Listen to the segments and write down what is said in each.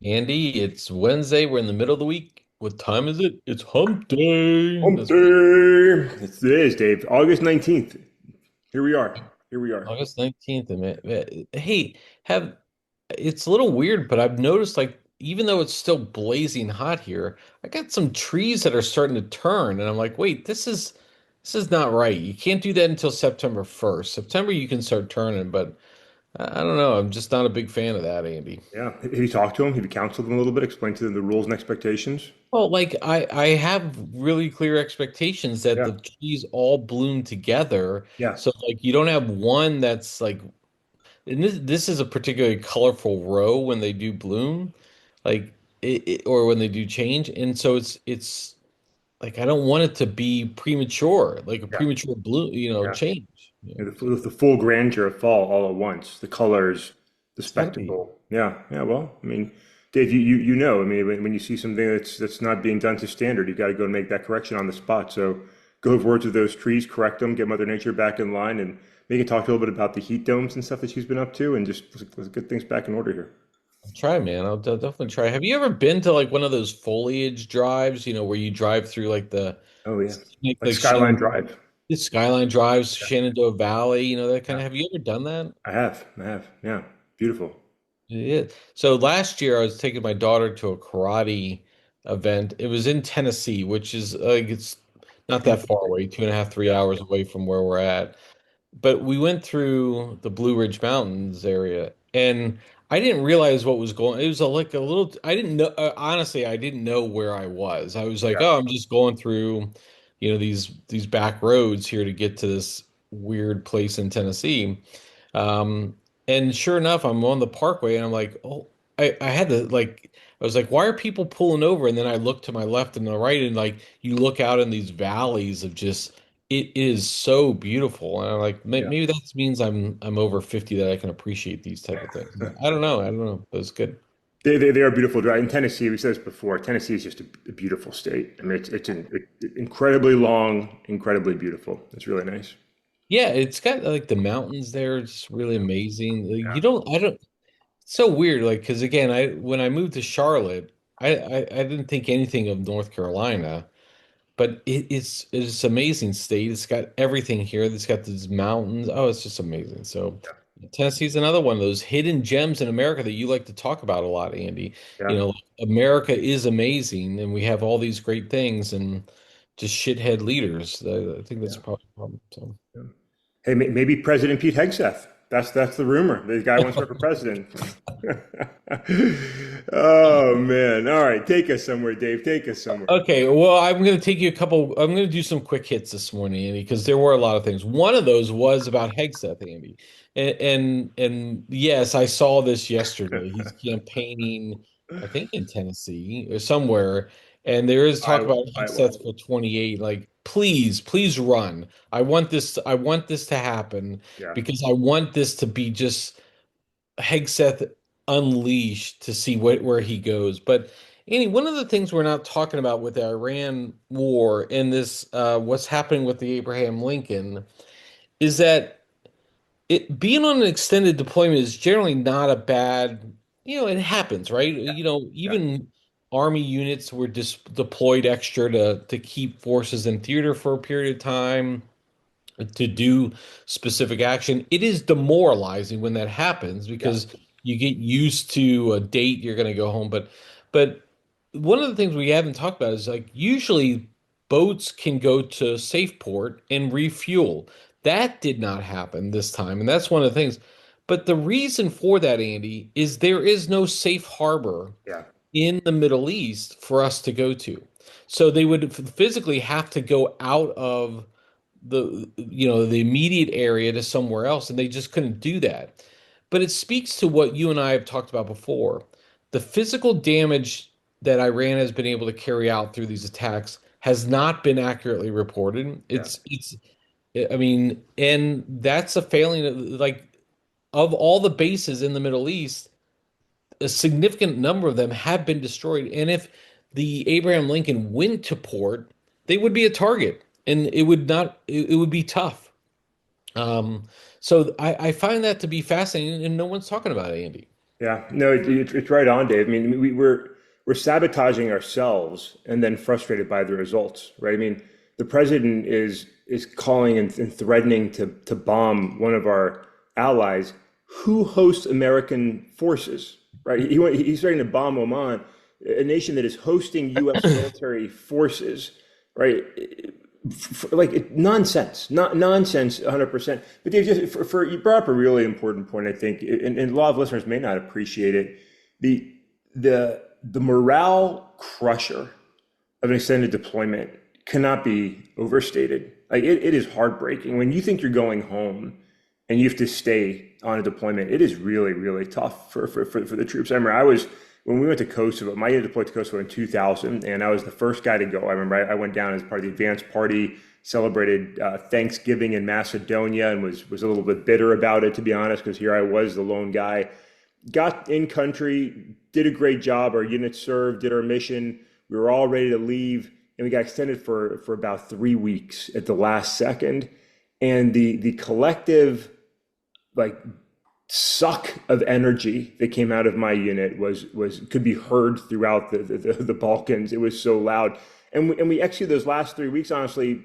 Andy, it's Wednesday. We're in the middle of the week. What time is it? It's hump day. Hump That's right. day. It is, Dave. August 19th. Here we are. Here we are. August 19th. And hey, have it's a little weird, but I've noticed like even though it's still blazing hot here, I got some trees that are starting to turn, and I'm like, wait, this is not right. You can't do that until September 1st. September you can start turning, but I don't know. I'm just not a big fan of that, Andy. Yeah. Have you talked to him? Have you counseled him a little bit? Explained to them the rules and expectations? Well, like I have really clear expectations that Yeah. the trees all bloom together. Yeah. So like you don't have one that's like, and this is a particularly colorful row when they do bloom, like or when they do change. And so it's like I don't want it to be premature, like a Yeah. premature bloom, Yeah. change. Yeah, the full grandeur of fall all at once. The colors, the It's gotta be. spectacle. Yeah. Yeah. Well, I mean, Dave, you know, I mean, when you see something that's not being done to standard, you got to go and make that correction on the spot. So go have words with those trees, correct them, get Mother Nature back in line, and maybe talk a little bit about the heat domes and stuff that she's been up to, and just let's get things back in order here. I'll try, man. I'll definitely try. Have you ever been to like one of those foliage drives, where you drive through like Oh yeah, like like Skyline Shannon Drive. the Skyline drives, Yeah, Shenandoah Valley, that kind yeah. of. Have you ever done that? I have, I have. Yeah, beautiful. Yeah. So last year I was taking my daughter to a karate event. It was in Tennessee, which is like it's not that far away, 2.5, three Yeah, hours away from where we're at. But we went through the Blue Ridge Mountains area, and I didn't realize what was going. It was like a little. I didn't know. Honestly, I didn't know where I was. I was like, yeah, oh, I'm just going through, these back roads here to get to this weird place in Tennessee. Um, and sure enough, I'm on the parkway, and I'm like, oh, I had to like. I was like, why are people pulling over? And then I look to my left and the right, and like you look out in these valleys of just it is so beautiful, and I'm like, yeah. maybe that means I'm over 50 that I can appreciate these type of things. I don't know. I don't know. But it's good. They are beautiful drive. In Tennessee, we said this before. Tennessee is just a beautiful state. I mean, incredibly long, incredibly beautiful. It's really nice. Yeah, it's got like the mountains there. It's really amazing. Like, Yeah, I don't. It's so weird. Like, because again, I when I moved to Charlotte, I didn't think anything of North Carolina. But it's an amazing state. It's got everything here. It's got these mountains. Oh, it's just amazing. So Tennessee's another one of those hidden gems in America that you like to talk about a lot, Andy. yeah, Like, America is amazing, and we have all these great things, and just shithead leaders. I think that's yeah, probably the problem. So. yeah. Hey, maybe President Pete Hegseth. That's the rumor. The guy wants to run for president. Oh man! All right, take us somewhere, Dave. Take us somewhere. Okay, well, I'm going to take you a couple. I'm going to do some quick hits this morning, Andy, because there were a lot of things. One of those was about Hegseth, Andy, and yes, I saw this yesterday. He's campaigning, I think, in Tennessee or somewhere, and there is talk Iowa, about Iowa. Hegseth for 28. Like, please, please run. I want this. I want this to happen Yeah, because I want this to be just Hegseth unleashed to see where he goes. But Annie, one of the things we're not talking about with the Iran war and this what's happening with the Abraham Lincoln is that it being on an extended deployment is generally not a bad, it happens, right? yeah, Even army units were deployed extra to keep forces in theater for a period of time to do specific action. It is demoralizing when that happens yeah, because you get used to a date you're going to go home. But one of the things we haven't talked about is like usually boats can go to safe port and refuel. That did not happen this time, and that's one of the things. But the reason for that, Andy, is there is no safe harbor yeah, in the Middle East for us to go to. So they would physically have to go out of the immediate area to somewhere else, and they just couldn't do that. But it speaks to what you and I have talked about before. The physical damage that Iran has been able to carry out through these attacks has not been accurately reported. yeah, I mean, and that's a failing like of all the bases in the Middle East, a significant number of them have been destroyed. And if the Abraham Lincoln went to port, they would be a target, and it would not. It would be tough. So I find that to be fascinating, and no one's talking about it, Andy. Yeah, no, it's right on, Dave. I mean, we're sabotaging ourselves and then frustrated by the results, right? I mean, the president is calling and threatening to bomb one of our allies who hosts American forces, right? He's starting to bomb Oman, a nation that is hosting U.S. military forces, right? Like nonsense, not nonsense, 100%. But Dave, just you brought up a really important point, I think, and a lot of listeners may not appreciate it. The the morale crusher of an extended deployment cannot be overstated. Like it is heartbreaking when you think you're going home and you have to stay on a deployment. It is really, really tough for the troops. I remember when we went to Kosovo, my unit deployed to Kosovo in 2000, and I was the first guy to go. I remember I went down as part of the advanced party, celebrated Thanksgiving in Macedonia, and was a little bit bitter about it, to be honest, because here I was, the lone guy. Got in country, did a great job. Our unit served, did our mission. We were all ready to leave, and we got extended for about 3 weeks at the last second. And the collective like suck of energy that came out of my unit was could be heard throughout the Balkans. It was so loud, and we executed those last 3 weeks honestly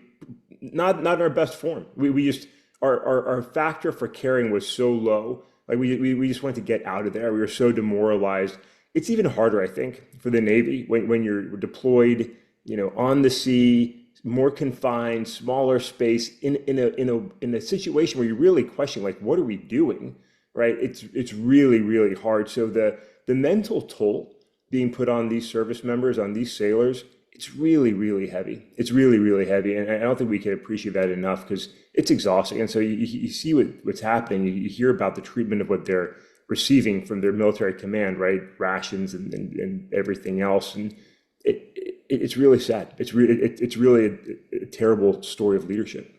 not in our best form. We just our factor for caring was so low. Like we just wanted to get out of there. We were so demoralized. It's even harder, I think, for the Navy when you're deployed, on the sea, more confined, smaller space, in a situation where you really question, like, what are we doing, right? It's really, really hard. So the mental toll being put on these service members, on these sailors, it's really, really heavy. It's really, really heavy, and I don't think we can appreciate that enough because it's exhausting. And so you see what's happening. You hear about the treatment of what they're receiving from their military command, right? Rations and everything else, and it's really sad. It's really a terrible story of leadership.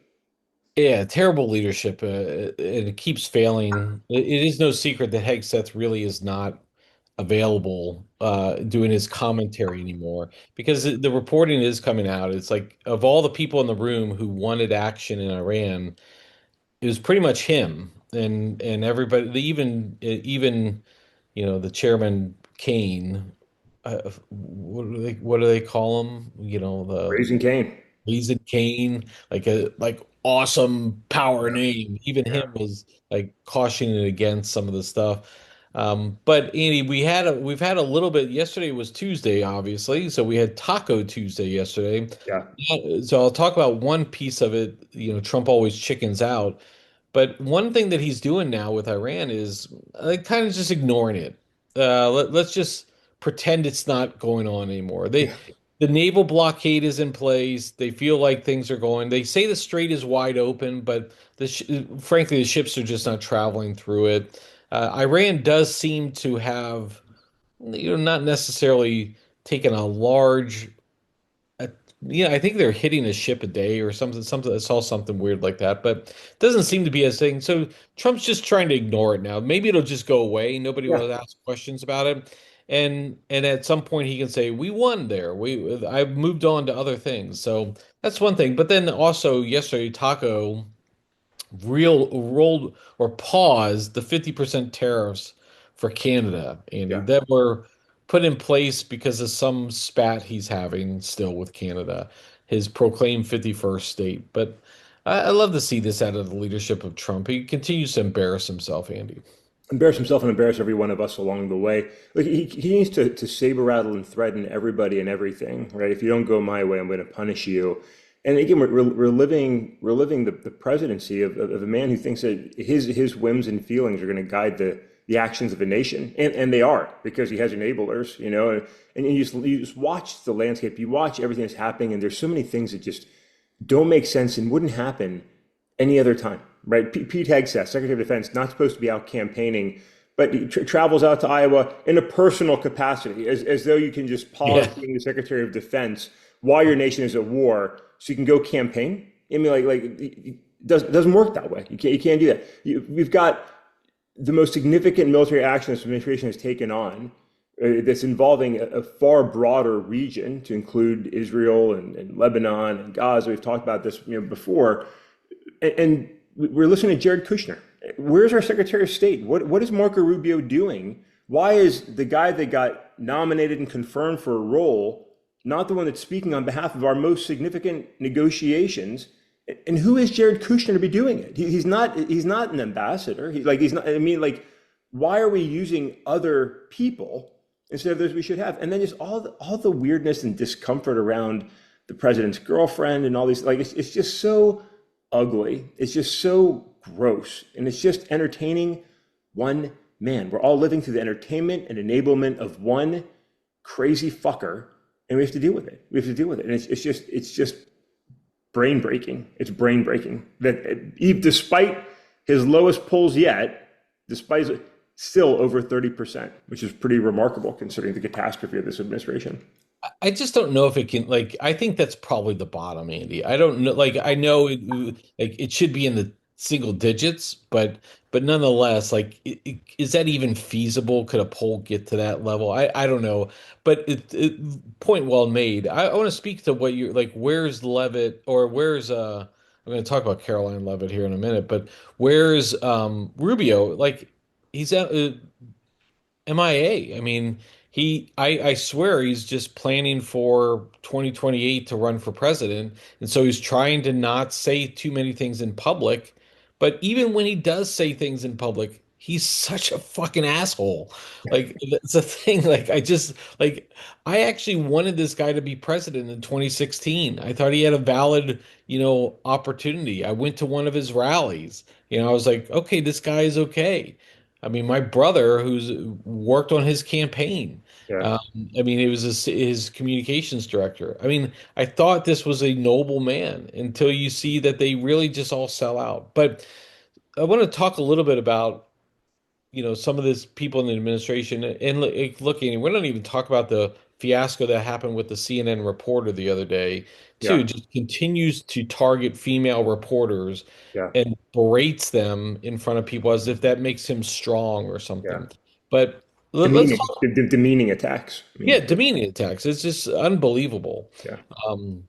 Yeah, terrible leadership, and it keeps failing. It is no secret that Hegseth really is not available doing his commentary anymore because the reporting is coming out. It's like of all the people in the room who wanted action in Iran, it was pretty much him and everybody, even the chairman Kane. What do they call him? The Raising Cain. Raising Kane, like a awesome power Yeah, name. Even him yeah, was like cautioning against some of the stuff. But Andy, we've had a little bit. Yesterday was Tuesday, obviously, so we had Taco Tuesday yesterday. yeah. So I'll talk about one piece of it. Trump always chickens out, but one thing that he's doing now with Iran is kind of just ignoring it. Let's just pretend it's not going on anymore. Yeah. The naval blockade is in place. They feel like things are going. They say the strait is wide open, but frankly, the ships are just not traveling through it. Iran does seem to have, not necessarily taken a large uh, I think they're hitting a ship a day or something. I saw something weird like that, but it doesn't seem to be a thing. So Trump's just trying to ignore it now. Maybe it'll just go away. Nobody Yeah. will ask questions about it, and at some point he can say, "We won there. I moved on to other things." So that's one thing. But then also yesterday, Taco real rolled or paused the 50% tariffs for Canada, Andy, Yeah. that were put in place because of some spat he's having still with Canada, his proclaimed 51st state. But I love to see this out of the leadership of Trump. He continues to embarrass himself, Andy. Embarrass himself and embarrass every one of us along the way. Like he needs to saber rattle and threaten everybody and everything, right? If you don't go my way, I'm going to punish you. And again, we're living the presidency of a man who thinks that his whims and feelings are going to guide the actions of a nation, and they are because he has enablers, and you just watch the landscape, you watch everything that's happening, and there's so many things that just don't make sense and wouldn't happen any other time, right? Pete Hegseth, Secretary of Defense, not supposed to be out campaigning, but he travels out to Iowa in a personal capacity, as though you can just pause Yeah. being the Secretary of Defense while your nation is at war, so you can go campaign. I mean, like it doesn't work that way. You can't do that. We've got the most significant military action this administration has taken on that's involving a far broader region to include Israel and Lebanon and Gaza. We've talked about this before, and we're listening to Jared Kushner. Where's our Secretary of State? What is Marco Rubio doing Why is the guy that got nominated and confirmed for a role not the one that's speaking on behalf of our most significant negotiations? And who is Jared Kushner to be doing it? He's not. He's not an ambassador. He's not. I mean, like, why are we using other people instead of those we should have? And then just all the weirdness and discomfort around the president's girlfriend and all these. Like, it's just so ugly. It's just so gross, and it's just entertaining one man. We're all living through the entertainment and enablement of one crazy fucker, and we have to deal with it. We have to deal with it, and it's just brain breaking. It's brain breaking that despite his lowest polls yet, despite still over 30%, which is pretty remarkable considering the catastrophe of this administration. I just don't know if it can, like, I think that's probably the bottom, Andy. I don't know, like, I know like it should be in the single digits, but nonetheless, like, is that even feasible? Could a poll get to that level? I don't know, but point well made. I want to speak to what you're like. Where's Levitt, or where's I'm going to talk about Caroline Levitt here in a minute, but where's Rubio? Like, he's at MIA. I mean, I swear he's just planning for 2028 to run for president. And so he's trying to not say too many things in public. But even when he does say things in public, he's such a fucking asshole. Like, that's the thing. Like, I actually wanted this guy to be president in 2016. I thought he had a valid, opportunity. I went to one of his rallies. I was like, okay, this guy is okay. I mean, my brother, who's worked on his campaign, Yeah, um, I mean, it was his communications director. I mean, I thought this was a noble man until you see that they really just all sell out. But I want to talk a little bit about, some of this people in the administration. And looking, we don't even talk about the fiasco that happened with the CNN reporter the other day, yeah, too. Just continues to target female reporters yeah, and berates them in front of people as if that makes him strong or yeah. something. But let's Demeaning, talk. demeaning attacks. I Yeah, mean, demeaning attacks. It's just unbelievable. yeah, Um,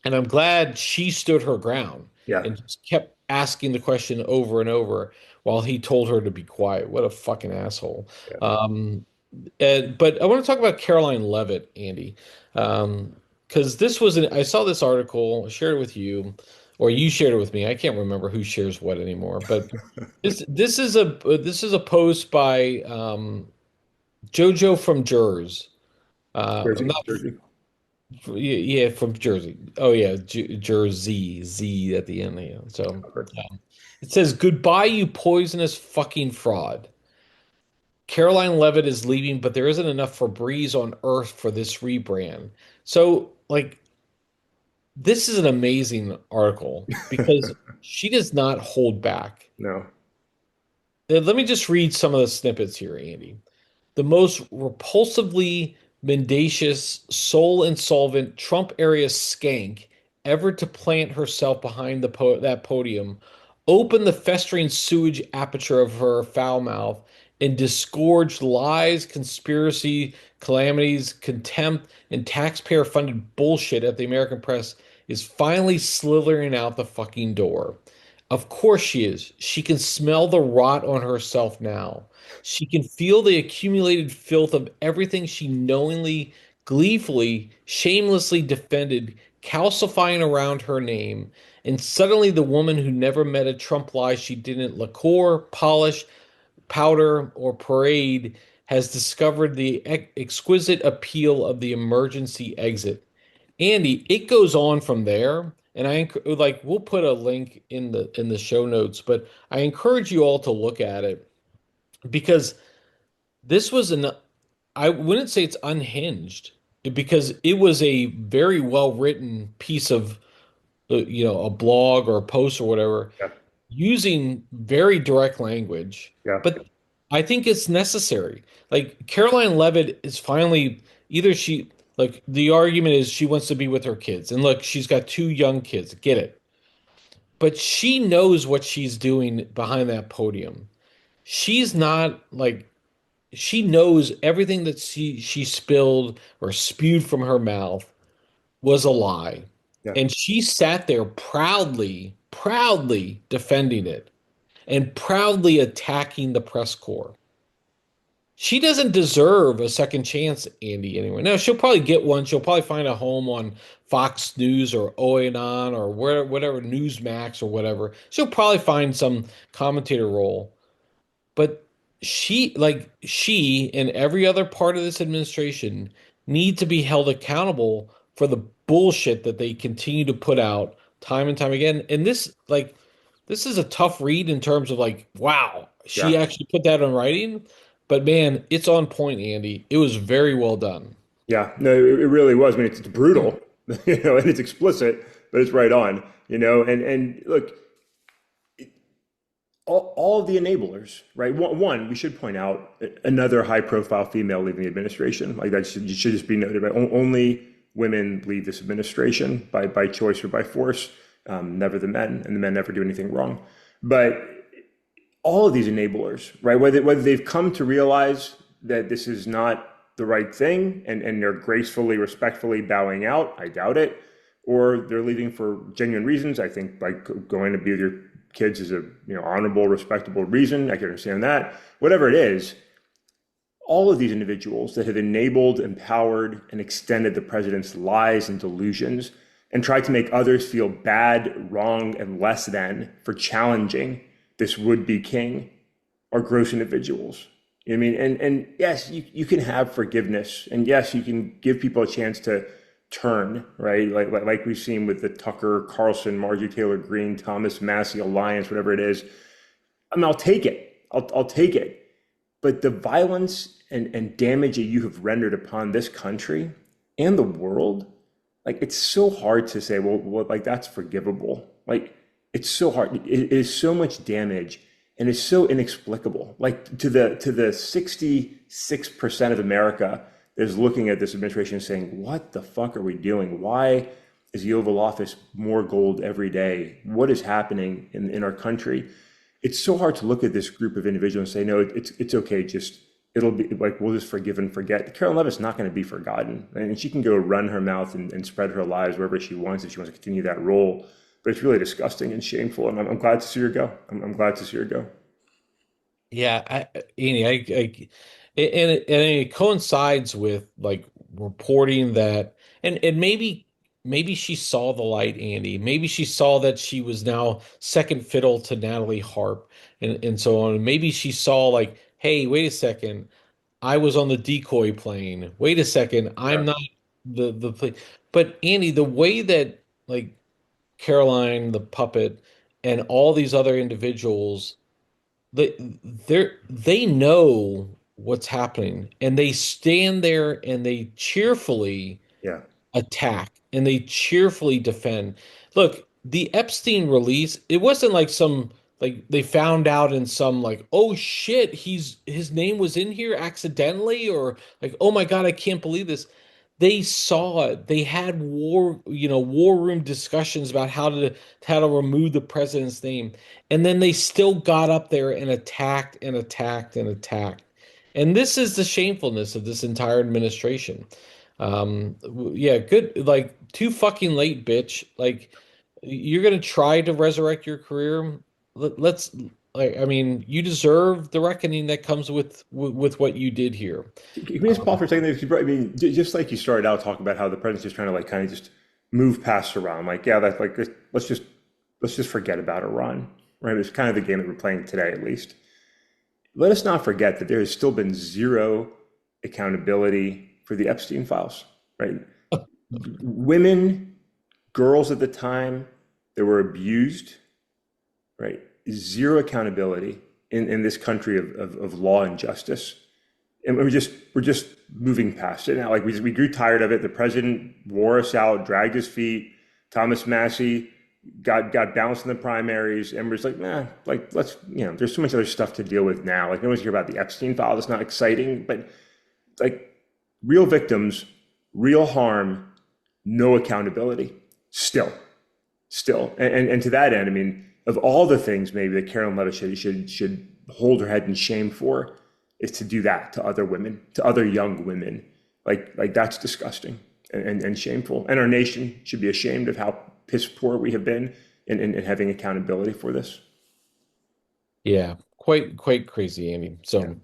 and I'm glad she stood her ground yeah, and just kept asking the question over and over while he told her to be quiet. What a fucking asshole. yeah. But I want to talk about Caroline Levitt, Andy, because I saw this article, shared it with you, or you shared it with me. I can't remember who shares what anymore. But this is a post by JoJo from Jers. I'm Jersey, not Jersey. Yeah, from Jersey. Oh yeah, Jersey, Z at the end. Yeah. So it says, "Goodbye, you poisonous fucking fraud. Caroline Levitt is leaving, but there isn't enough Febreze on Earth for this rebrand." So, like, this is an amazing article because she does not hold back. No, Let me just read some of the snippets here, Andy. The most repulsively mendacious, soul insolvent Trump area skank ever to plant herself behind that podium, opened the festering sewage aperture of her foul mouth, and disgorged lies, conspiracy, calamities, contempt, and taxpayer funded bullshit at the American press, is finally slithering out the fucking door. Of course she is. She can smell the rot on herself now. She can feel the accumulated filth of everything she knowingly, gleefully, shamelessly defended calcifying around her name. And suddenly, the woman who never met a Trump lie she didn't liqueur, polish, powder, or parade has discovered the exquisite appeal of the emergency exit. Andy, it goes on from there, and like we'll put a link in the show notes, but I encourage you all to look at it because this was an I wouldn't say it's unhinged because it was a very well written piece of a blog or a post or whatever yeah, using very direct language, yeah, but I think it's necessary. Like Caroline Levitt is finally either she like the argument is she wants to be with her kids. And look, she's got two young kids, get it. But she knows what she's doing behind that podium. She's not like she knows everything that she spilled or spewed from her mouth was a lie. yeah. And she sat there proudly defending it and proudly attacking the press corps. she doesn't deserve a second chance, Andy, anyway. Now, she'll probably get one. She'll probably find a home on Fox News or OAnon or whatever, Newsmax or whatever. She'll probably find some commentator role. But she and every other part of this administration need to be held accountable for the bullshit that they continue to put out time and time again. And this is a tough read in terms of like, wow, she Yeah. actually put that on writing. But man, it's on point, Andy. It was very well done. Yeah, no, it really was. I mean, it's brutal, and it's explicit, but it's right on, and look, all of the enablers, right? One, we should point out another high-profile female leaving the administration. Like that should just be noted, right? Only women leave this administration by choice or by force, never the men, and the men never do anything wrong. But all of these enablers, right? Whether they've come to realize that this is not the right thing and they're gracefully, respectfully bowing out, I doubt it, or they're leaving for genuine reasons. I think like going to be with your kids is a honorable, respectable reason. I can understand that. Whatever it is, all of these individuals that have enabled, empowered, and extended the president's lies and delusions and tried to make others feel bad, wrong, and less than for challenging this would-be king are gross individuals. You know what I mean? And yes, you can have forgiveness, and yes, you can give people a chance to turn, right? Like we've seen with the Tucker Carlson, Marjorie Taylor Greene, Thomas Massey alliance, whatever it is. I mean, I'll take it. I'll take it. But the violence and damage that you have rendered upon this country and the world, like it's so hard to say, well, like that's forgivable. Like it's so hard. It is so much damage and it's so inexplicable. Like to the 66% of America that is looking at this administration saying, what the fuck are we doing? Why is the Oval Office more gold every day? What is happening in our country? It's so hard to look at this group of individuals and say, no, it's okay. Just it'll be like we'll just forgive and forget. Carolyn Levitt's not going to be forgotten, and she can go run her mouth and spread her lies wherever she wants if she wants to continue that role. But it's really disgusting and shameful, and I'm glad to see her go. I'm glad to see her go. Yeah, Andy, and it coincides with like reporting that, and maybe she saw the light, Andy. Maybe she saw that she was now second fiddle to Natalie Harp, and so on. Maybe she saw like, hey, wait a second, I was on the decoy plane. Wait a second, Yeah, I'm not the plane. But Andy, the way that like Caroline, the puppet, and all these other individuals they they know what's happening and they stand there and they cheerfully yeah, attack and they cheerfully defend. Look, the Epstein release, it wasn't like some like they found out in some like, oh shit, his name was in here accidentally or like, oh my God, I can't believe this. They saw it. They had war room discussions about how to remove the president's name. And then they still got up there and attacked and attacked and attacked. And this is the shamefulness of this entire administration. Yeah, good. Like too fucking late, bitch. Like you're gonna try to resurrect your career. Let's like, I mean, you deserve the reckoning that comes with what you did here. can we just pause for a second? I mean, just like you started out talking about how the president's just trying to like kind of just move past Iran. Like, yeah, that's like let's just forget about Iran, right? It's kind of the game that we're playing today, at least. Let us not forget that there has still been zero accountability for the Epstein files, right? Women, girls at the time that were abused, right? Zero accountability in this country of law and justice. And we're just moving past it now. Like we grew tired of it. The president wore us out, dragged his feet. Thomas Massey got bounced in the primaries, and we're just like, nah, like let's there's so much other stuff to deal with now. Like no one's here about the Epstein file. It's not exciting, but like real victims, real harm, no accountability. Still, and to that end, I mean, of all the things maybe that Carolyn Levitt should hold her head in shame for, is to do that to other women, to other young women. Like that's disgusting and shameful. And our nation should be ashamed of how piss poor we have been in having accountability for this. Yeah, quite crazy, Andy. Yeah. So,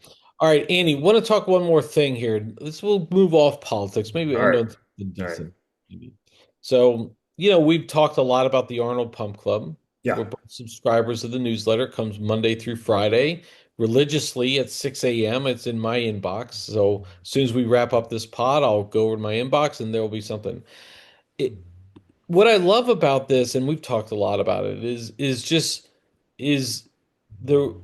All right, Andy, want to talk one more thing here. Let's we'll move off politics, maybe All end right. on something All right. decent. Maybe. So, we've talked a lot about the Arnold Pump Club. Yeah. We're both subscribers of the newsletter. It comes Monday through Friday, religiously at 6 a.m. It's in my inbox. So as soon as we wrap up this pod, I'll go over to my inbox and there will be something. It, what I love about this, and we've talked a lot about it, is the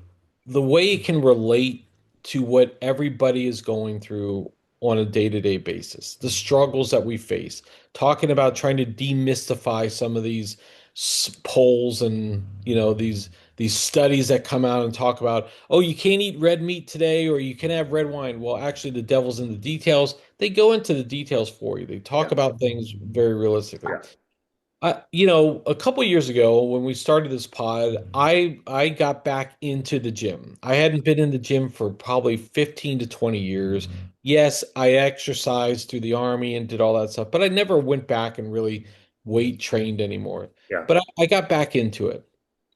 the way it can relate to what everybody is going through on a day-to-day basis, the struggles that we face, talking about trying to demystify some of these polls and these studies that come out and talk about, oh, you can't eat red meat today or you can have red wine. Well, actually, the devil's in the details. They go into the details for you. They talk Yeah. about things very realistically. Yeah. A couple years ago when we started this pod, I got back into the gym. I hadn't been in the gym for probably 15 to 20 years. Yes, I exercised through the army and did all that stuff, but I never went back and really weight trained anymore. Yeah. But I got back into it.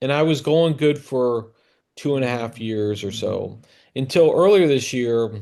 And I was going good for 2.5 years or so until earlier this year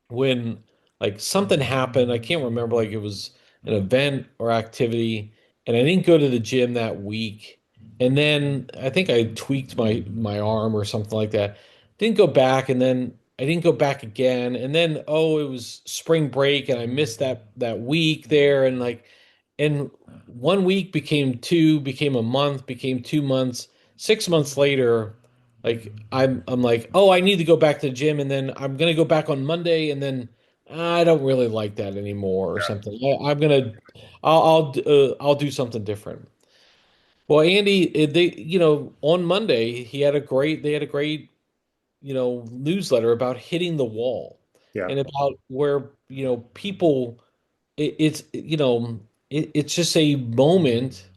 when like something happened. I can't remember, like it was an event or activity, and I didn't go to the gym that week. And then I think I tweaked my arm or something like that. Didn't go back, and then I didn't go back again. And then oh, it was spring break, and I missed that week there, and one week became two, became a month, became 2 months. 6 months later, like I'm like, oh, I need to go back to the gym, and then I'm gonna go back on Monday, and then I don't really like that anymore or something. I'll do something different. Well, Andy, on Monday they had a great newsletter about hitting the wall Yeah. and about where people it's just a moment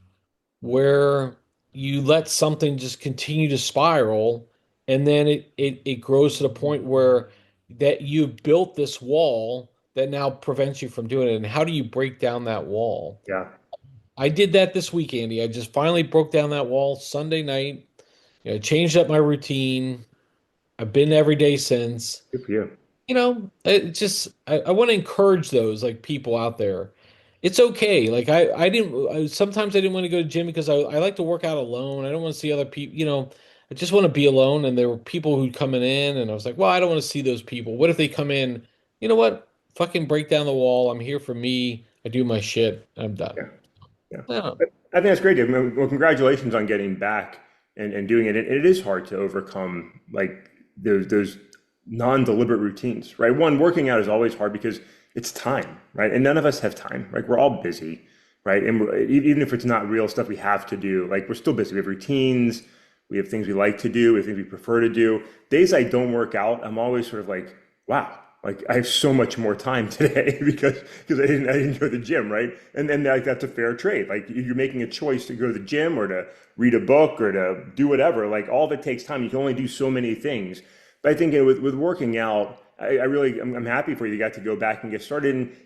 where you let something just continue to spiral, and then it grows to the point where that you've built this wall that now prevents you from doing it. And how do you break down that wall? Yeah. I did that this week, Andy. I just finally broke down that wall Sunday night. Changed up my routine. I've been every day since. Good for you. I want to encourage those like people out there. It's okay. Like sometimes I didn't want to go to gym because I like to work out alone. I don't want to see other people, I just want to be alone. And there were people who'd coming in and I was like, well, I don't want to see those people. What if they come in? You know what? Fucking break down the wall. I'm here for me. I do my shit. I'm done. Yeah. Yeah. Yeah. I think that's great, Dave. I mean, well, congratulations on getting back and doing it. And it is hard to overcome like those non-deliberate routines, right? One, working out is always hard because it's time, right? And none of us have time, right? We're all busy, right? And even if it's not real stuff we have to do, like we're still busy. We have routines, we have things we like to do, we have things we prefer to do. Days I don't work out, I'm always sort of like, wow, like I have so much more time today because I didn't go to the gym, right? And then like that's a fair trade. Like you're making a choice to go to the gym or to read a book or to do whatever. Like all of it takes time. You can only do so many things. But I think with working out, I'm happy for you. You got to go back and get started. And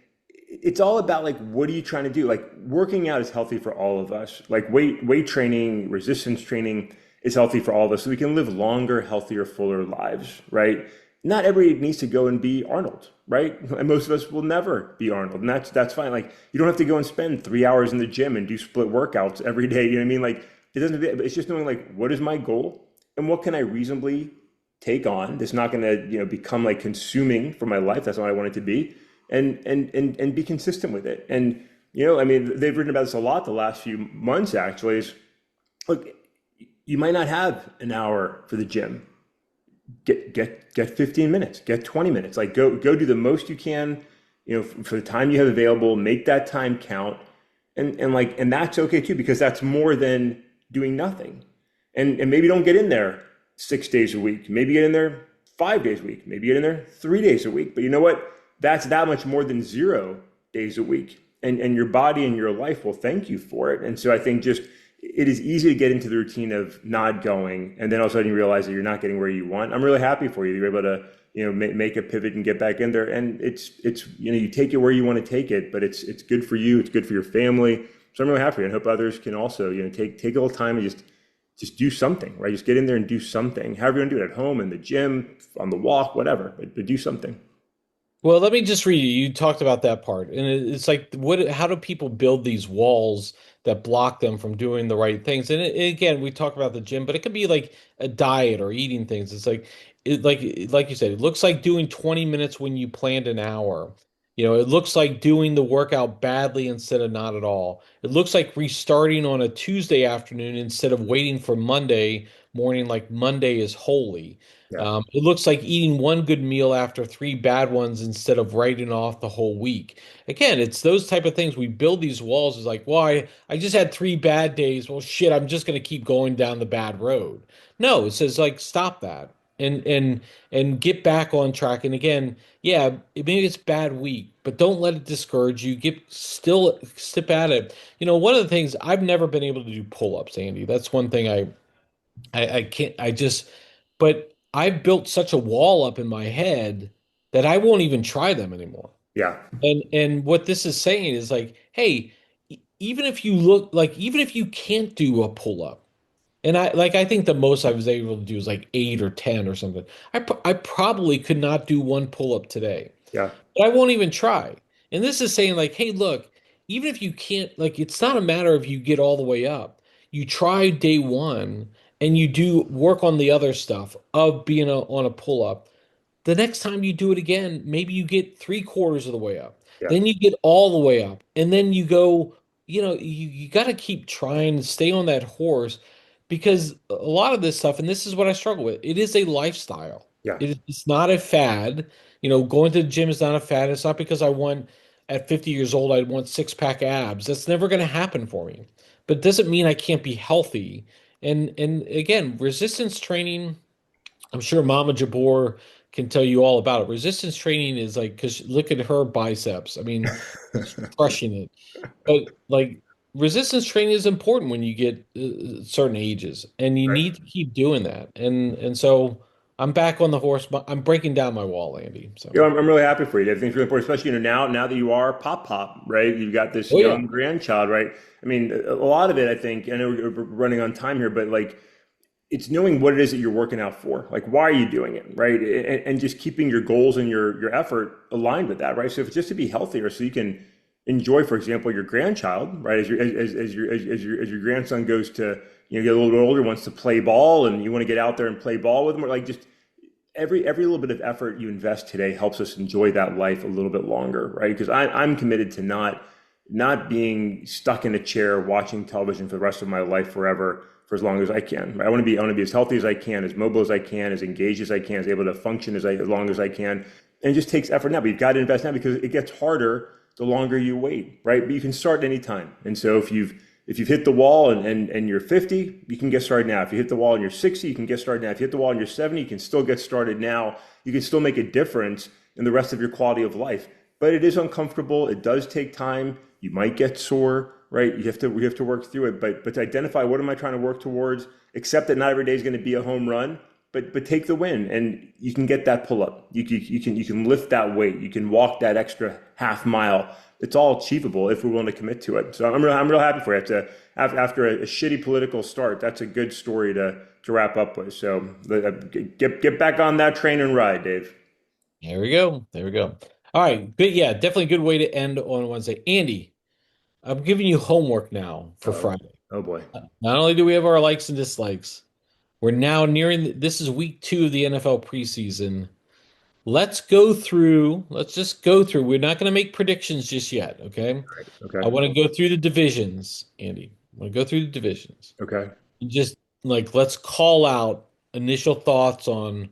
it's all about like what are you trying to do? Like working out is healthy for all of us. Like weight training, resistance training is healthy for all of us, so we can live longer, healthier, fuller lives, right? Not everybody needs to go and be Arnold, right? And most of us will never be Arnold, and that's fine. Like you don't have to go and spend 3 hours in the gym and do split workouts every day. You know what I mean? Like it doesn't. It's just knowing like what is my goal and what can I reasonably take on that's not going to become like consuming for my life. That's not what I want it to be, and be consistent with it. And I mean, they've written about this a lot the last few months. Actually, is look, you might not have an hour for the gym. Get 15 minutes, get 20 minutes. Like go do the most you can, for the time you have available. Make that time count, and that's okay too because that's more than doing nothing. And maybe don't get in there 6 days a week. Maybe get in there 5 days a week. Maybe get in there 3 days a week. But you know what? That's that much more than 0 days a week. And your body and your life will thank you for it. And so I think just it is easy to get into the routine of not going, and then all of a sudden you realize that you're not getting where you want. I'm really happy for you. You're able to make a pivot and get back in there. And it's you take it where you want to take it, but it's good for you. It's good for your family. So I'm really happy, and hope others can also take a little time and just do something, right? Just get in there and do something. However you want to do it, at home, in the gym, on the walk, whatever, but do something. Well, let me just read you. You talked about that part, and it's like, what? How do people build these walls that block them from doing the right things? And again, we talk about the gym, but it could be like a diet or eating things. It's like, like you said, it looks like doing 20 minutes when you planned an hour. It looks like doing the workout badly instead of not at all. It looks like restarting on a Tuesday afternoon instead of waiting for Monday morning, like Monday is holy. Yeah, It looks like eating one good meal after three bad ones instead of writing off the whole week. Again, it's those type of things. We build these walls. It's like, why? I just had three bad days. Well, shit, I'm just going to keep going down the bad road. No, it says like stop that and get back on track. And again, yeah, maybe it's a bad week, but don't let it discourage you. Get still step at it. One of the things I've never been able to do pull-ups, Andy. That's one thing I can't, but I've built such a wall up in my head that I won't even try them anymore. yeah, And what this is saying is like, hey, even if you can't do a pull up, and I think the most I was able to do is like 8 or 10 or something. I probably could not do one pull up today. yeah, But I won't even try. And this is saying, like, hey, look, even if you can't, like, it's not a matter of you get all the way up. You try day one and you do work on the other stuff of being on a pull up. The next time you do it again, maybe you get three-quarters of the way up. yeah, Then you get all the way up. And then you go, you got to keep trying to stay on that horse because a lot of this stuff, and this is what I struggle with, it is a lifestyle. yeah, It's not a fad. Going to the gym is not a fad. It's not because I want at 50 years old, I want six-pack abs. That's never going to happen for me. But it doesn't mean I can't be healthy. And again, resistance training. I'm sure Mama Jabor can tell you all about it. Resistance training is like, because look at her biceps. I mean, she's crushing it. But like, resistance training is important when you get certain ages, and you right. need to keep doing that. And so I'm back on the horse. I'm breaking down my wall, Andy. So, I'm really happy for you. I think it's really important, especially now that you are pop, right? You've got this oh yeah, young grandchild, right? I mean, a lot of it, I think. I know we're running on time here, but like, it's knowing what it is that you're working out for. Like, why are you doing it, right? And just keeping your goals and your effort aligned with that, right? So if it's just to be healthier, so you can enjoy, for example, your grandchild, right? As your grandson goes to get a little bit older, wants to play ball, and you want to get out there and play ball with him, or like just every little bit of effort you invest today helps us enjoy that life a little bit longer, right? Because I'm committed to not being stuck in a chair watching television for the rest of my life forever for as long as I can. Right? I want to be as healthy as I can, as mobile as I can, as engaged as I can, as able to function as long as I can. And it just takes effort now, but you've got to invest now because it gets harder the longer you wait, right? But you can start anytime. And so if you've hit the wall and you're 50, you can get started now. If you hit the wall and you're 60, you can get started now. If you hit the wall and you're 70, you can still get started now. You can still make a difference in the rest of your quality of life. But it is uncomfortable. It does take time. You might get sore, right? We have to work through it. But to identify what am I trying to work towards, accept that not every day is going to be a home run, but take the win and you can get that pull up. You can lift that weight. You can walk that extra half mile. It's all achievable if we're willing to commit to it. So I'm real happy for you. After a shitty political start, that's a good story to wrap up with. So get back on that train and ride, Dave. there we go. There we go. All right, but yeah, definitely a good way to end on Wednesday. Andy, I'm giving you homework now for Oh, Friday. oh boy. Not only do we have our likes and dislikes, we're now nearing, this is week 2 of the NFL preseason. Let's just go through. We're not going to make predictions just yet, okay? I Okay. want to go through the divisions, Andy. I want to go through the divisions. Okay. And just like, let's call out initial thoughts on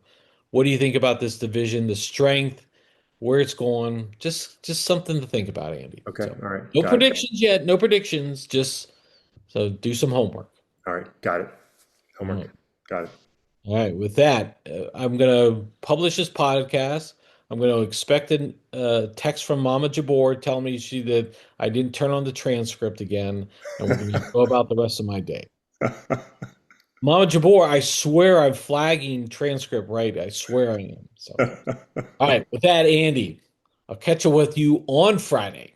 what do you think about this division, the strength, where it's going. Just something to think about, Andy. Okay. So, All right. no Got it. predictions yet, no predictions, just so do some homework. All right. Got it. All right. Homework. Got it. All right, with that, I'm going to publish this podcast. I'm going to expect a text from Mama Jabor telling me that I didn't turn on the transcript again, and we're going to go about the rest of my day. Mama Jabor, I swear I'm flagging transcript right. I swear I am. So, all right, with that, Andy, I'll catch up with you on Friday.